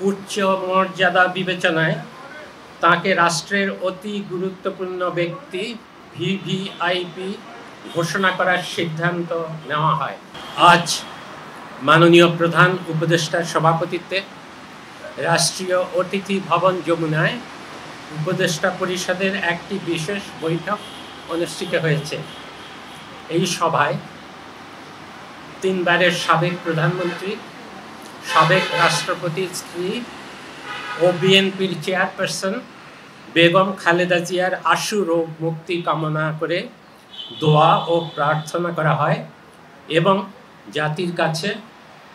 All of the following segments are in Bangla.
উচ্চ মর্যাদা বিবেচনায় তাকে রাষ্ট্রের অতি গুরুত্বপূর্ণ ব্যক্তি ভিভিআইপি ঘোষণা করার সিদ্ধান্ত নেওয়া হয়। আজ মাননীয় প্রধান উপদেষ্টার সভাপতিত্বে রাষ্ট্রীয় অতিথি ভবন যমুনায় উপদেষ্টা পরিষদের একটি বিশেষ বৈঠক অনুষ্ঠিত হয়েছে। এই সভায় তিনবারের সাবেক প্রধানমন্ত্রী, সাবেক রাষ্ট্রপতির স্ত্রী ও বিএনপির চেয়ারপারসন বেগম খালেদা জিয়ার আশু রোগ মুক্তি কামনা করে দোয়া ও প্রার্থনা করা হয় এবং জাতির কাছে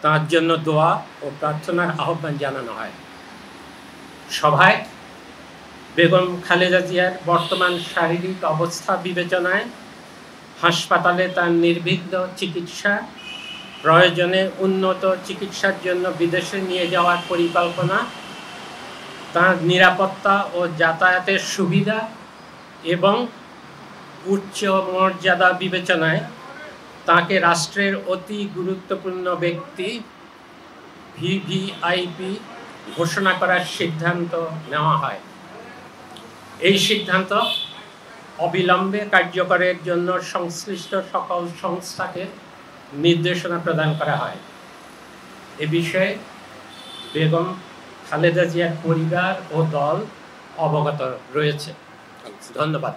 তার জন্য দোয়া ও প্রার্থনার আহ্বান জানানো হয়। সভায় বেগম খালেদা জিয়ার বর্তমান শারীরিক অবস্থা বিবেচনায় হাসপাতালে তার নির্বিঘ্ন চিকিৎসা, প্রয়োজনে উন্নত চিকিৎসার জন্য বিদেশে নিয়ে যাওয়ার পরিকল্পনা, তার নিরাপত্তা ও যাতায়াতের সুবিধা এবং উচ্চ মর্যাদা বিবেচনায় তাকে রাষ্ট্রের অতি গুরুত্বপূর্ণ ব্যক্তি ভিভিআইপি ঘোষণা করার সিদ্ধান্ত নেওয়া হয়। এই সিদ্ধান্ত অবিলম্বে কার্যকরের জন্য সংশ্লিষ্ট সকল সংস্থাকে নির্দেশনা প্রদান করা হয়। এ বিষয়ে বেগম খালেদা জিয়ার পরিবার ও দল অবগত রয়েছে। ধন্যবাদ।